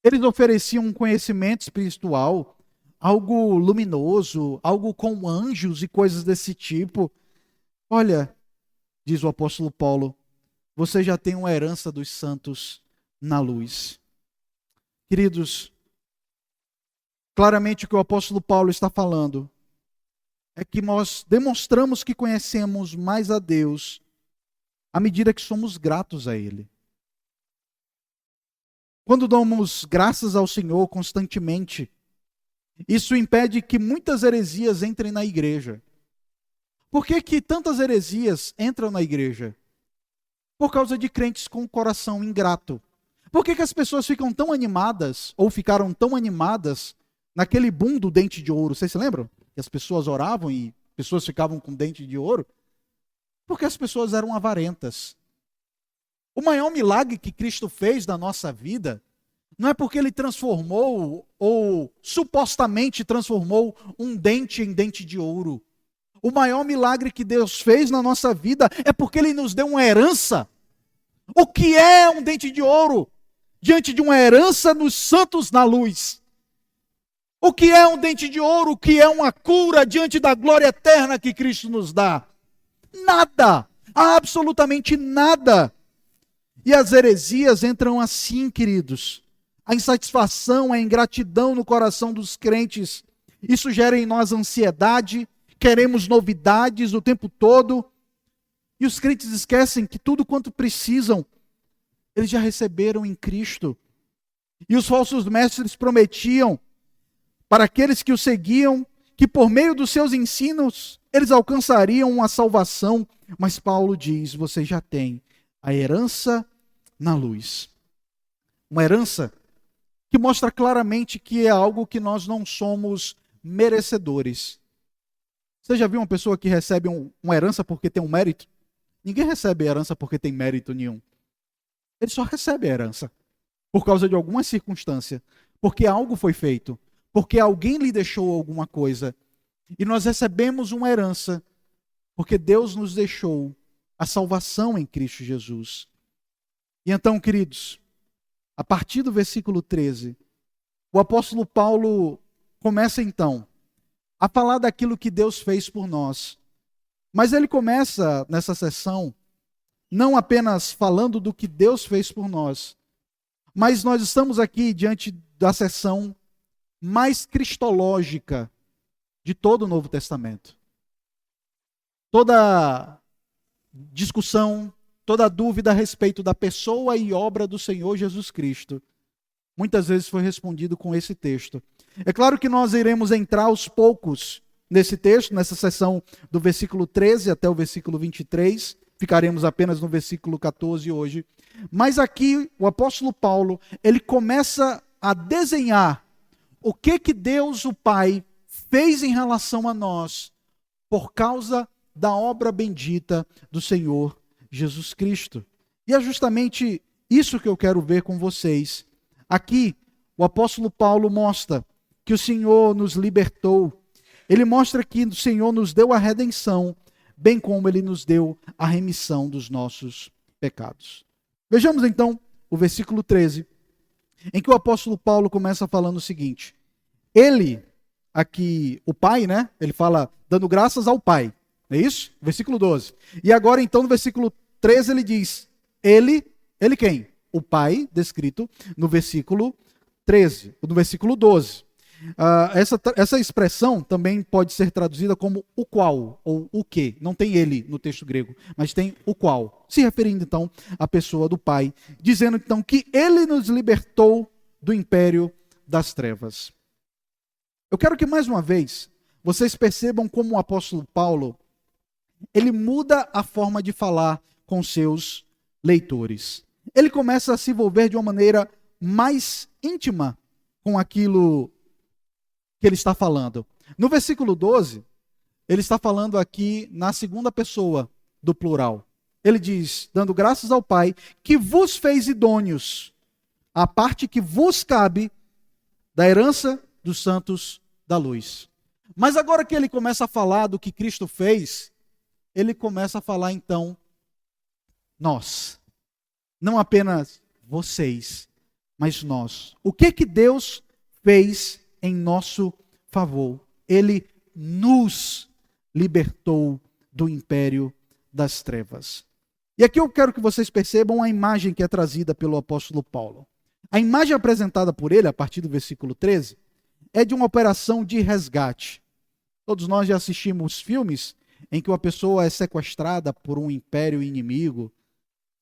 Eles ofereciam um conhecimento espiritual, algo luminoso, algo com anjos e coisas desse tipo. Olha, diz o apóstolo Paulo, você já tem uma herança dos santos na luz. Queridos, claramente o que o apóstolo Paulo está falando é que nós demonstramos que conhecemos mais a Deus à medida que somos gratos a Ele. Quando damos graças ao Senhor constantemente, isso impede que muitas heresias entrem na igreja. Por que que tantas heresias entram na igreja? Por causa de crentes com o coração ingrato. Por que que as pessoas ficam tão animadas, ou ficaram tão animadas, naquele boom do dente de ouro? Vocês se lembram? Que as pessoas oravam e pessoas ficavam com dente de ouro? Porque as pessoas eram avarentas. O maior milagre que Cristo fez na nossa vida não é porque Ele transformou, ou supostamente transformou, um dente em dente de ouro. O maior milagre que Deus fez na nossa vida é porque Ele nos deu uma herança. O que é um dente de ouro? Diante de uma herança nos santos na luz. O que é um dente de ouro? O que é uma cura diante da glória eterna que Cristo nos dá? Nada, absolutamente nada. E as heresias entram assim, queridos. A insatisfação, a ingratidão no coração dos crentes. Isso gera em nós ansiedade, queremos novidades o tempo todo. E os crentes esquecem que tudo quanto precisam, eles já receberam em Cristo. E os falsos mestres prometiam para aqueles que o seguiam, que por meio dos seus ensinos, eles alcançariam uma salvação. Mas Paulo diz, você já tem a herança na luz. Uma herança que mostra claramente que é algo que nós não somos merecedores. Você já viu uma pessoa que recebe uma herança porque tem um mérito? Ninguém recebe herança porque tem mérito nenhum. Ele só recebe a herança por causa de alguma circunstância, porque algo foi feito, porque alguém lhe deixou alguma coisa. E nós recebemos uma herança porque Deus nos deixou a salvação em Cristo Jesus. E então, queridos, a partir do versículo 13, o apóstolo Paulo começa então a falar daquilo que Deus fez por nós. Mas ele começa nessa sessão não apenas falando do que Deus fez por nós, mas nós estamos aqui diante da sessão mais cristológica de todo o Novo Testamento. Toda discussão, toda dúvida a respeito da pessoa e obra do Senhor Jesus Cristo, muitas vezes foi respondido com esse texto. É claro que nós iremos entrar aos poucos nesse texto, nessa seção do versículo 13 até o versículo 23, ficaremos apenas no versículo 14 hoje. Mas aqui o apóstolo Paulo, ele começa a desenhar o que Deus, o Pai, fez em relação a nós por causa da obra bendita do Senhor Jesus Cristo. E é justamente isso que eu quero ver com vocês. Aqui, o apóstolo Paulo mostra que o Senhor nos libertou. Ele mostra que o Senhor nos deu a redenção, bem como Ele nos deu a remissão dos nossos pecados. Vejamos então o versículo 13, em que o apóstolo Paulo começa falando o seguinte. Ele, aqui, o Pai, né? Ele fala, dando graças ao Pai. Não é isso? Versículo 12. E agora então no versículo 13 ele diz, Ele Ele quem? O Pai, descrito no versículo 13, no versículo 12. Essa expressão também pode ser traduzida como o qual, ou o que. Não tem ele no texto grego, mas tem o qual. Se referindo então à pessoa do Pai, dizendo então que ele nos libertou do império das trevas. Eu quero que mais uma vez vocês percebam como o apóstolo Paulo, ele muda a forma de falar com seus leitores. Ele começa a se envolver de uma maneira mais íntima com aquilo que ele está falando. No versículo 12, ele está falando aqui na segunda pessoa do plural. Ele diz, dando graças ao Pai, que vos fez idôneos, a parte que vos cabe da herança dos santos da luz. Mas agora que ele começa a falar do que Cristo fez, ele começa a falar então, nós, não apenas vocês, mas nós. O que Deus fez em nosso favor? Ele nos libertou do império das trevas. E aqui eu quero que vocês percebam a imagem que é trazida pelo apóstolo Paulo. A imagem apresentada por ele, a partir do versículo 13, é de uma operação de resgate. Todos nós já assistimos filmes em que uma pessoa é sequestrada por um império inimigo.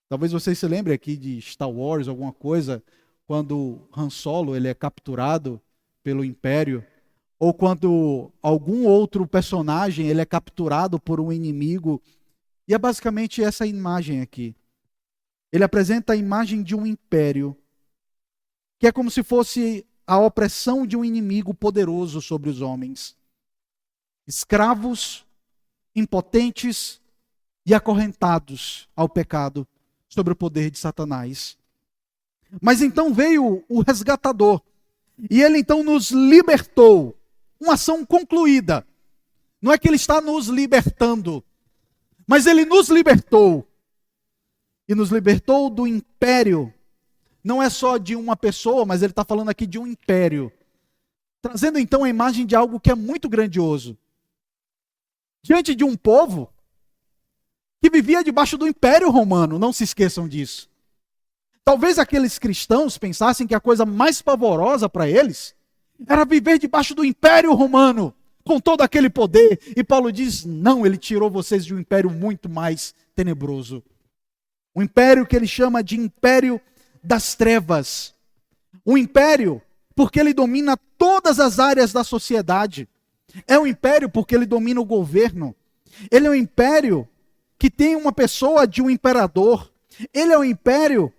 Talvez vocês se lembrem aqui de Star Wars, alguma coisa, quando Han Solo ele é capturado pelo império, ou quando algum outro personagem ele é capturado por um inimigo. E é basicamente essa imagem aqui. Ele apresenta a imagem de um império, que é como se fosse a opressão de um inimigo poderoso sobre os homens. Escravos, impotentes e acorrentados ao pecado, sobre o poder de Satanás. Mas então veio o resgatador, e ele então nos libertou. Uma ação concluída. Não é que ele está nos libertando, mas ele nos libertou. E nos libertou do império. Não é só de uma pessoa, mas ele está falando aqui de um império. Trazendo então a imagem de algo que é muito grandioso. Diante de um povo que vivia debaixo do império romano, não se esqueçam disso. Talvez aqueles cristãos pensassem que a coisa mais pavorosa para eles era viver debaixo do império romano, com todo aquele poder. E Paulo diz, não, ele tirou vocês de um império muito mais tenebroso. Um império que ele chama de império das trevas. Um império porque ele domina todas as áreas da sociedade. É um império porque ele domina o governo. Ele é um império que tem uma pessoa de um imperador. Ele é um império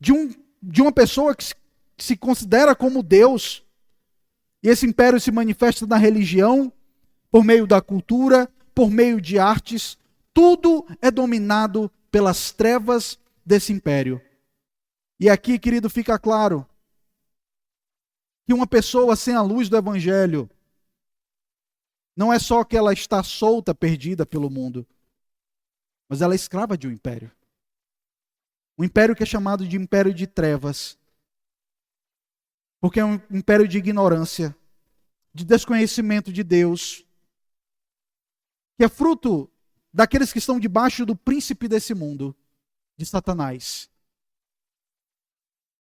de uma pessoa que se considera como Deus. E esse império se manifesta na religião, por meio da cultura, por meio de artes. Tudo é dominado pelas trevas desse império. E aqui, querido, fica claro que uma pessoa sem a luz do evangelho não é só que ela está solta, perdida pelo mundo, mas ela é escrava de um império. Um império que é chamado de império de trevas. Porque é um império de ignorância, de desconhecimento de Deus, que é fruto daqueles que estão debaixo do príncipe desse mundo, de Satanás.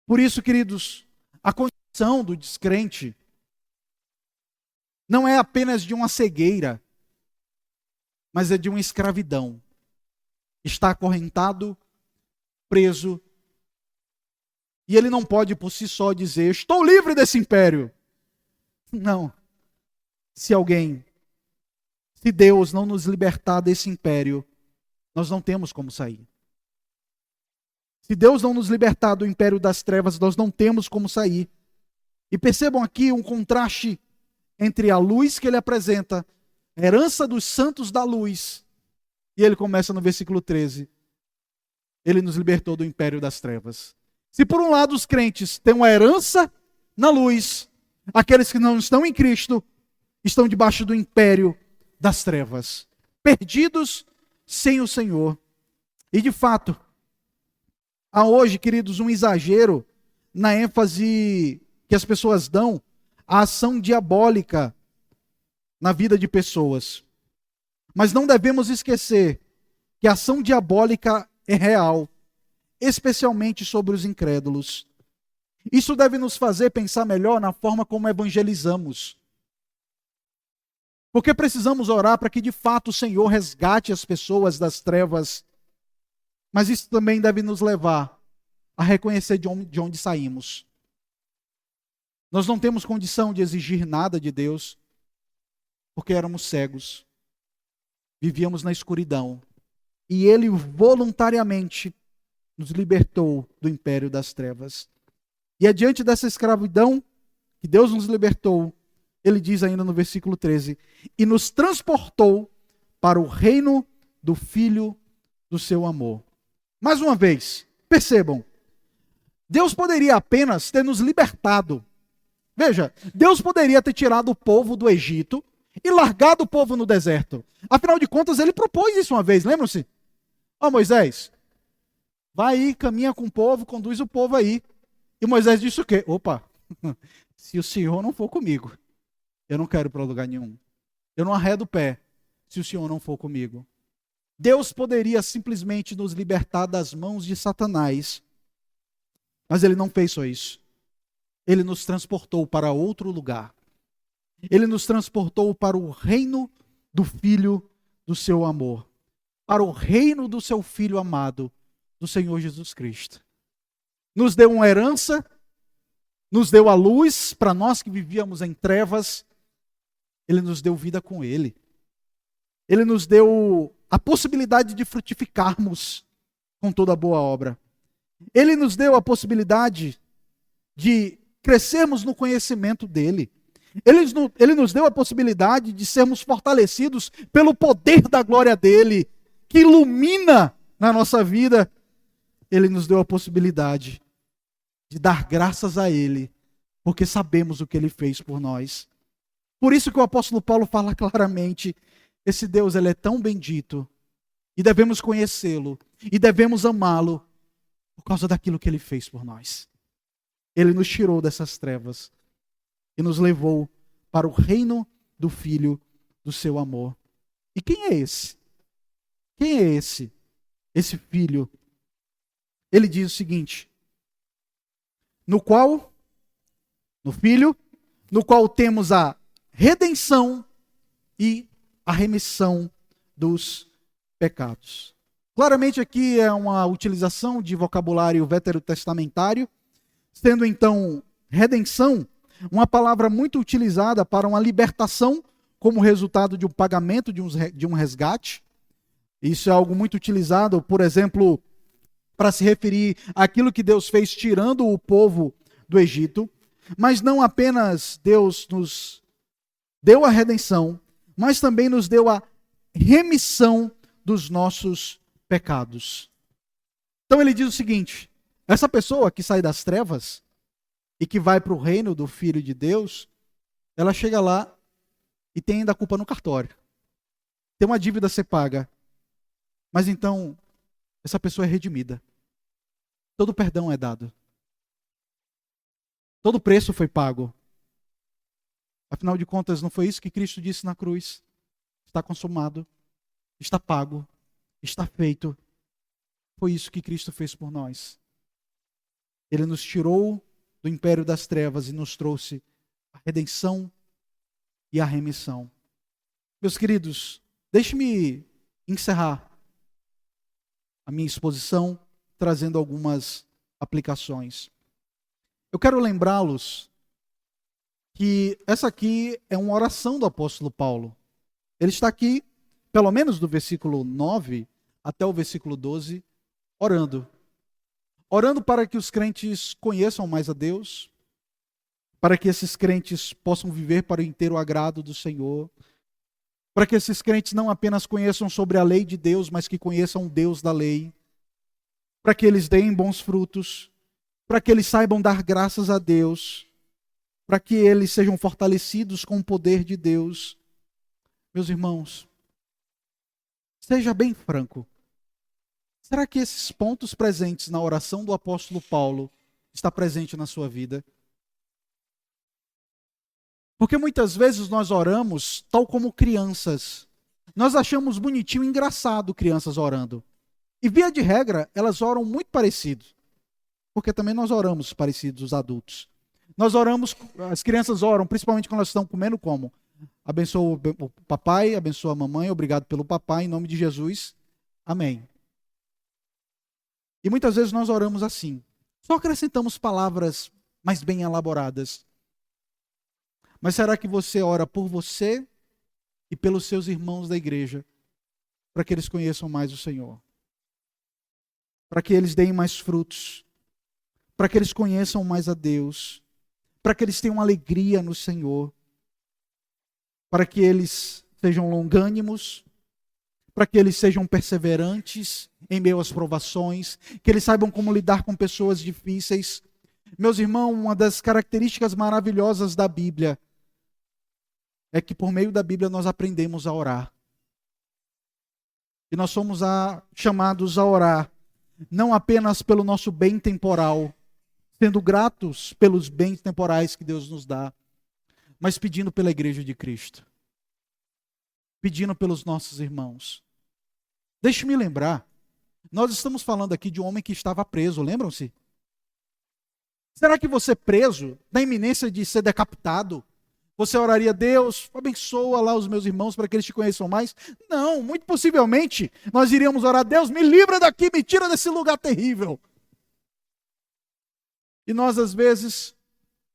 Por isso, queridos, a condição do descrente não é apenas de uma cegueira, mas é de uma escravidão. Está acorrentado, preso, e ele não pode por si só dizer, estou livre desse império. Não. Se Deus não nos libertar desse império, nós não temos como sair. Se Deus não nos libertar do império das trevas, nós não temos como sair. E percebam aqui um contraste entre a luz que ele apresenta, a herança dos santos da luz, e ele começa no versículo 13. Ele nos libertou do império das trevas. Se por um lado os crentes têm uma herança na luz, aqueles que não estão em Cristo estão debaixo do império das trevas, perdidos sem o Senhor. E de fato, há hoje, queridos, um exagero na ênfase que as pessoas dão à ação diabólica na vida de pessoas. Mas não devemos esquecer que a ação diabólica é real, especialmente sobre os incrédulos. Isso deve nos fazer pensar melhor na forma como evangelizamos. Porque precisamos orar para que de fato o Senhor resgate as pessoas das trevas. Mas isso também deve nos levar a reconhecer de onde saímos. Nós não temos condição de exigir nada de Deus, porque éramos cegos, vivíamos na escuridão, e Ele voluntariamente nos libertou do império das trevas. E adiante dessa escravidão que Deus nos libertou, Ele diz ainda no versículo 13, e nos transportou para o reino do Filho do seu amor. Mais uma vez, percebam, Deus poderia apenas ter nos libertado. Veja, Deus poderia ter tirado o povo do Egito e largado o povo no deserto. Afinal de contas, Ele propôs isso uma vez, lembram-se? Ó Moisés, vai aí, caminha com o povo, conduz o povo aí. E Moisés disse o quê? Opa, se o Senhor não for comigo, eu não quero ir para lugar nenhum. Eu não arredo o pé se o Senhor não for comigo. Deus poderia simplesmente nos libertar das mãos de Satanás, mas Ele não fez só isso. Ele nos transportou para outro lugar. Ele nos transportou para o reino do Filho do seu amor. Para o reino do seu Filho amado, do Senhor Jesus Cristo. Nos deu uma herança, nos deu a luz para nós que vivíamos em trevas. Ele nos deu vida com Ele. Ele nos deu a possibilidade de frutificarmos com toda boa obra. Ele nos deu a possibilidade de crescermos no conhecimento dEle. Ele nos deu a possibilidade de sermos fortalecidos pelo poder da glória dEle, que ilumina na nossa vida. Ele nos deu a possibilidade de dar graças a Ele, porque sabemos o que Ele fez por nós. Por isso que o apóstolo Paulo fala claramente, esse Deus, Ele é tão bendito, e devemos conhecê-lo, e devemos amá-lo, por causa daquilo que Ele fez por nós. Ele nos tirou dessas trevas, e nos levou para o reino do Filho do seu amor. E quem é esse? Quem é esse? Esse Filho. Ele diz o seguinte, no Filho, no qual temos a redenção e a remissão dos pecados. Claramente aqui é uma utilização de vocabulário veterotestamentário, sendo então redenção uma palavra muito utilizada para uma libertação como resultado de um pagamento de um resgate. Isso é algo muito utilizado, por exemplo, para se referir àquilo que Deus fez tirando o povo do Egito. Mas não apenas Deus nos deu a redenção, mas também nos deu a remissão dos nossos pecados. Então ele diz o seguinte, essa pessoa que sai das trevas e que vai para o reino do Filho de Deus, ela chega lá e tem ainda a culpa no cartório. Tem uma dívida a ser paga. Mas então, essa pessoa é redimida. Todo perdão é dado. Todo preço foi pago. Afinal de contas, não foi isso que Cristo disse na cruz? Está consumado, está pago, está feito. Foi isso que Cristo fez por nós. Ele nos tirou do império das trevas e nos trouxe a redenção e a remissão. Meus queridos, deixe-me encerrar a minha exposição trazendo algumas aplicações. Eu quero lembrá-los que essa aqui é uma oração do apóstolo Paulo. Ele está aqui, pelo menos do versículo 9 até o versículo 12, orando. Orando para que os crentes conheçam mais a Deus, para que esses crentes possam viver para o inteiro agrado do Senhor, para que esses crentes não apenas conheçam sobre a lei de Deus, mas que conheçam o Deus da lei, para que eles deem bons frutos, para que eles saibam dar graças a Deus, para que eles sejam fortalecidos com o poder de Deus. Meus irmãos, seja bem franco. Será que esses pontos presentes na oração do apóstolo Paulo está presente na sua vida? Porque muitas vezes nós oramos tal como crianças. Nós achamos bonitinho e engraçado crianças orando. E via de regra, elas oram muito parecido, porque também nós oramos parecidos, os adultos. Nós oramos, as crianças oram, principalmente quando elas estão comendo como? Abençoa o papai, abençoa a mamãe, obrigado pelo papai, em nome de Jesus, amém. E muitas vezes nós oramos assim. Só acrescentamos palavras mais bem elaboradas. Mas será que você ora por você e pelos seus irmãos da igreja, para que eles conheçam mais o Senhor? Para que eles deem mais frutos? Para que eles conheçam mais a Deus? Para que eles tenham alegria no Senhor? Para que eles sejam longânimos? Para que eles sejam perseverantes em meio às provações? Que eles saibam como lidar com pessoas difíceis? Meus irmãos, uma das características maravilhosas da Bíblia é que por meio da Bíblia nós aprendemos a orar. E nós somos chamados a orar, não apenas pelo nosso bem temporal, sendo gratos pelos bens temporais que Deus nos dá, mas pedindo pela igreja de Cristo, pedindo pelos nossos irmãos. Deixe-me lembrar, nós estamos falando aqui de um homem que estava preso, lembram-se? Será que você preso, na iminência de ser decapitado, você oraria, Deus, abençoa lá os meus irmãos para que eles te conheçam mais? Não, muito possivelmente nós iríamos orar, Deus, me livra daqui, me tira desse lugar terrível. E nós, às vezes,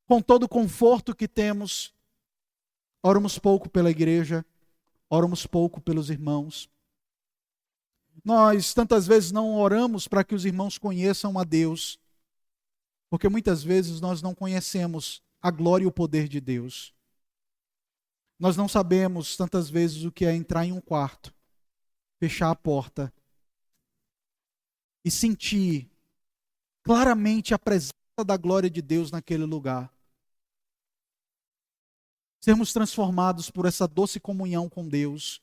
com todo o conforto que temos, oramos pouco pela igreja, oramos pouco pelos irmãos. Nós, tantas vezes, não oramos para que os irmãos conheçam a Deus, porque muitas vezes nós não conhecemos a glória e o poder de Deus. Nós não sabemos, tantas vezes, o que é entrar em um quarto, fechar a porta e sentir claramente a presença da glória de Deus naquele lugar. Sermos transformados por essa doce comunhão com Deus.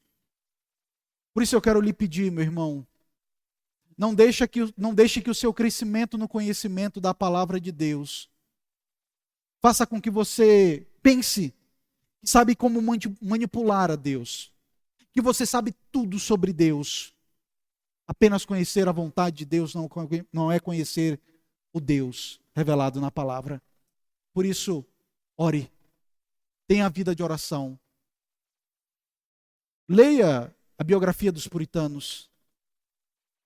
Por isso eu quero lhe pedir, meu irmão, não deixe que o seu crescimento no conhecimento da palavra de Deus faça com que você pense que sabe como manipular a Deus, que você sabe tudo sobre Deus. Apenas conhecer a vontade de Deus não é conhecer o Deus revelado na palavra. Por isso, ore, tenha a vida de oração. Leia a biografia dos puritanos.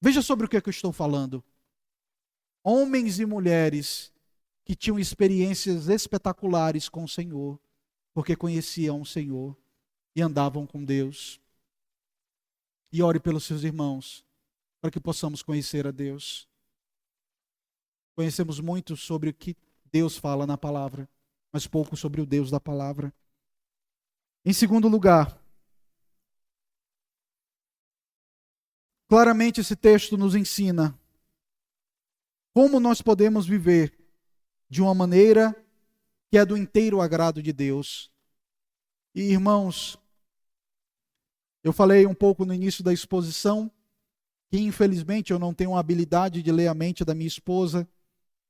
Veja sobre o que é que eu estou falando. Homens e mulheres que tinham experiências espetaculares com o Senhor, porque conheciam o Senhor e andavam com Deus. E ore pelos seus irmãos, para que possamos conhecer a Deus. Conhecemos muito sobre o que Deus fala na palavra, mas pouco sobre o Deus da palavra. Em segundo lugar, claramente esse texto nos ensina como nós podemos viver de uma maneira que é do inteiro agrado de Deus. E, irmãos, eu falei um pouco no início da exposição que, infelizmente, eu não tenho a habilidade de ler a mente da minha esposa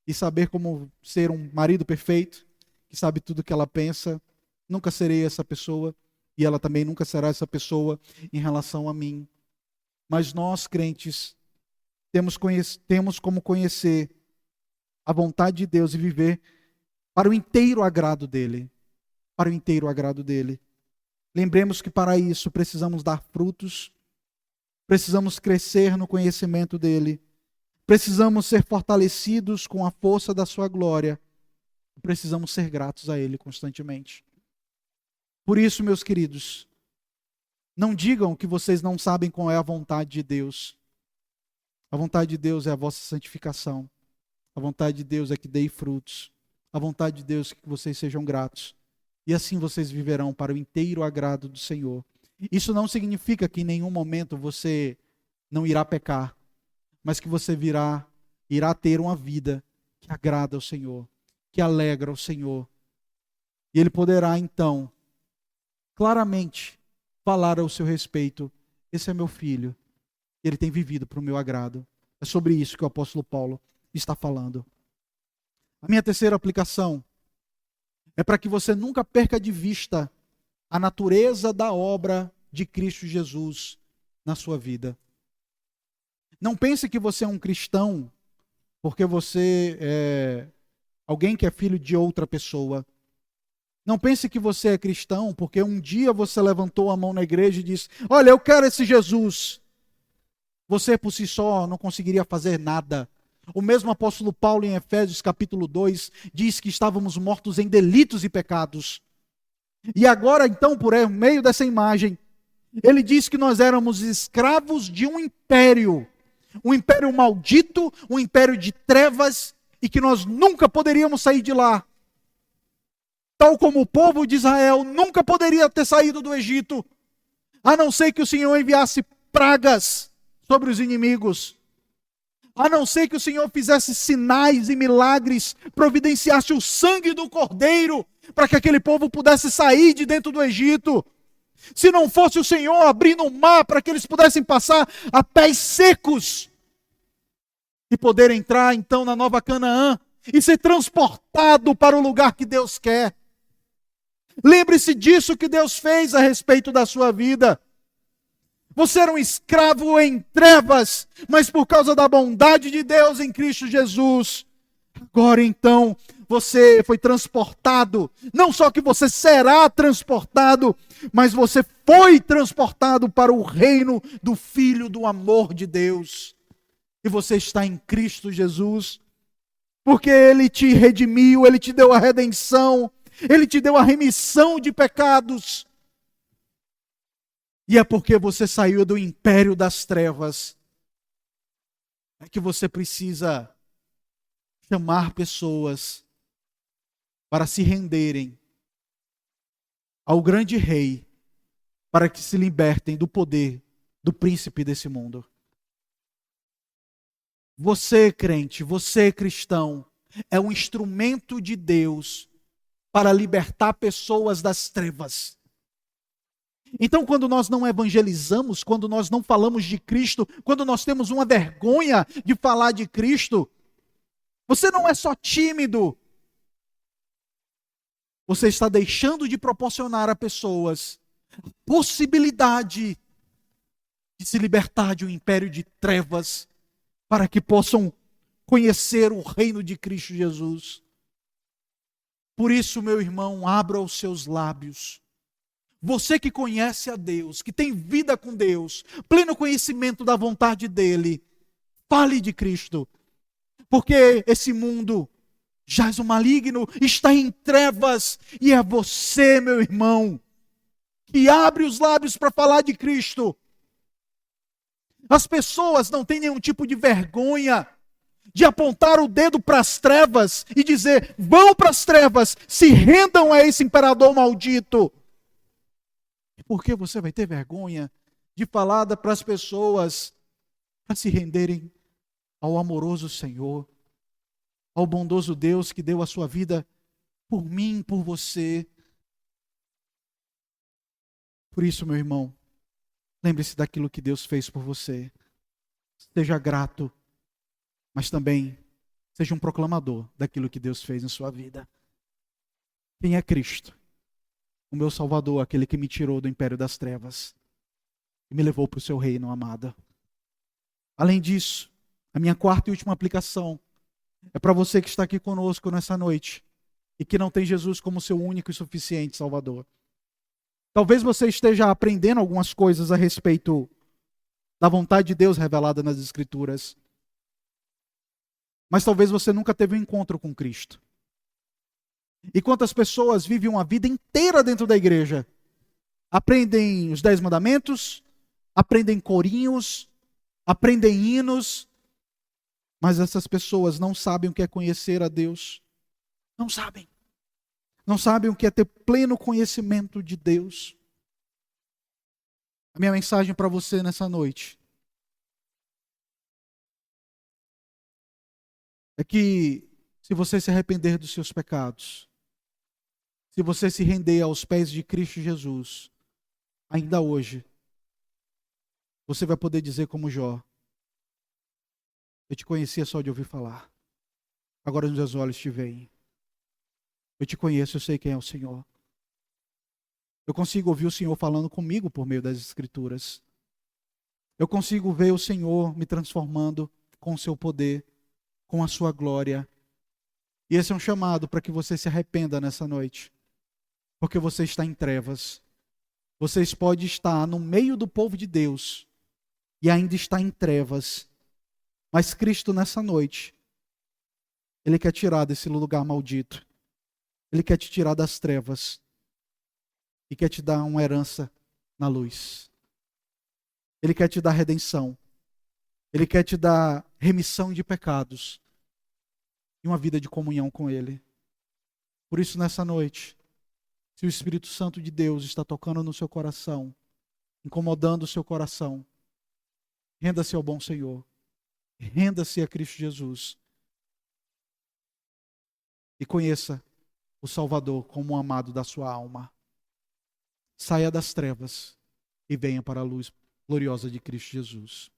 e saber como ser um marido perfeito, que sabe tudo o que ela pensa. Nunca serei essa pessoa e ela também nunca será essa pessoa em relação a mim. Mas nós, crentes, temos como conhecer a vontade de Deus e viver para o inteiro agrado dele. Para o inteiro agrado dele. Lembremos que para isso precisamos dar frutos, precisamos crescer no conhecimento dele, precisamos ser fortalecidos com a força da sua glória, precisamos ser gratos a ele constantemente. Por isso, meus queridos, não digam que vocês não sabem qual é a vontade de Deus. A vontade de Deus é a vossa santificação. A vontade de Deus é que deem frutos. A vontade de Deus é que vocês sejam gratos. E assim vocês viverão para o inteiro agrado do Senhor. Isso não significa que em nenhum momento você não irá pecar, mas que você irá ter uma vida que agrada ao Senhor, que alegra ao Senhor. E Ele poderá então, claramente, falar ao seu respeito, esse é meu filho, ele tem vivido para o meu agrado. É sobre isso que o apóstolo Paulo está falando. A minha terceira aplicação é para que você nunca perca de vista a natureza da obra de Cristo Jesus na sua vida. Não pense que você é um cristão porque você é alguém que é filho de outra pessoa. Não pense que você é cristão porque um dia você levantou a mão na igreja e disse: olha, eu quero esse Jesus. Você por si só não conseguiria fazer nada. O mesmo apóstolo Paulo em Efésios capítulo 2 diz que estávamos mortos em delitos e pecados. E agora então, por meio dessa imagem, ele diz que nós éramos escravos de um império maldito, um império de trevas, e que nós nunca poderíamos sair de lá. Tal como o povo de Israel nunca poderia ter saído do Egito, a não ser que o Senhor enviasse pragas sobre os inimigos, a não ser que o Senhor fizesse sinais e milagres, providenciasse o sangue do Cordeiro, para que aquele povo pudesse sair de dentro do Egito. Se não fosse o Senhor abrindo o mar para que eles pudessem passar a pés secos e poder entrar então na Nova Canaã e ser transportado para o lugar que Deus quer. Lembre-se disso que Deus fez a respeito da sua vida. Você era um escravo em trevas, mas por causa da bondade de Deus em Cristo Jesus, agora então você foi transportado. Não só que você será transportado, mas você foi transportado para o reino do Filho do amor de Deus. E você está em Cristo Jesus, porque Ele te redimiu, Ele te deu a redenção, Ele te deu a remissão de pecados. E é porque você saiu do império das trevas, é que você precisa chamar pessoas para se renderem ao grande rei, para que se libertem do poder do príncipe desse mundo. Você, crente, você, cristão, é um instrumento de Deus para libertar pessoas das trevas. Então, quando nós não evangelizamos, quando nós não falamos de Cristo, quando nós temos uma vergonha de falar de Cristo, você não é só tímido. Você está deixando de proporcionar a pessoas a possibilidade de se libertar de um império de trevas, para que possam conhecer o reino de Cristo Jesus. Por isso, meu irmão, abra os seus lábios. Você que conhece a Deus, que tem vida com Deus, pleno conhecimento da vontade dEle, fale de Cristo. Porque esse mundo jaz o maligno, está em trevas, e é você, meu irmão, que abre os lábios para falar de Cristo. As pessoas não têm nenhum tipo de vergonha de apontar o dedo para as trevas e dizer: vão para as trevas, se rendam a esse imperador maldito. Por que você vai ter vergonha de falar para as pessoas para se renderem ao amoroso Senhor, ao bondoso Deus que deu a sua vida por mim, por você? Por isso, meu irmão, lembre-se daquilo que Deus fez por você. Seja grato, mas também seja um proclamador daquilo que Deus fez em sua vida. Quem é Cristo? O meu Salvador, aquele que me tirou do império das trevas e me levou para o seu reino amado. Além disso, a minha quarta e última aplicação é para você que está aqui conosco nessa noite e que não tem Jesus como seu único e suficiente Salvador. Talvez você esteja aprendendo algumas coisas a respeito da vontade de Deus revelada nas Escrituras, mas talvez você nunca teve um encontro com Cristo. E quantas pessoas vivem uma vida inteira dentro da igreja? Aprendem os 10 mandamentos, aprendem corinhos, aprendem hinos, mas essas pessoas não sabem o que é conhecer a Deus. Não sabem. Não sabem o que é ter pleno conhecimento de Deus. A minha mensagem para você nessa noite é que, se você se arrepender dos seus pecados, se você se render aos pés de Cristo Jesus, ainda hoje, você vai poder dizer como Jó: eu te conhecia só de ouvir falar, agora os meus olhos te veem. Eu te conheço, eu sei quem é o Senhor. Eu consigo ouvir o Senhor falando comigo por meio das Escrituras. Eu consigo ver o Senhor me transformando com o seu poder, com a sua glória. E esse é um chamado para que você se arrependa nessa noite, porque você está em trevas. Você pode estar no meio do povo de Deus e ainda está em trevas. Mas Cristo nessa noite, Ele quer tirar desse lugar maldito. Ele quer te tirar das trevas e quer te dar uma herança na luz. Ele quer te dar redenção. Ele quer te dar remissão de pecados e uma vida de comunhão com Ele. Por isso, nessa noite, se o Espírito Santo de Deus está tocando no seu coração, incomodando o seu coração, renda-se ao bom Senhor. Renda-se a Cristo Jesus. E conheça o Salvador como um amado da sua alma. Saia das trevas e venha para a luz gloriosa de Cristo Jesus.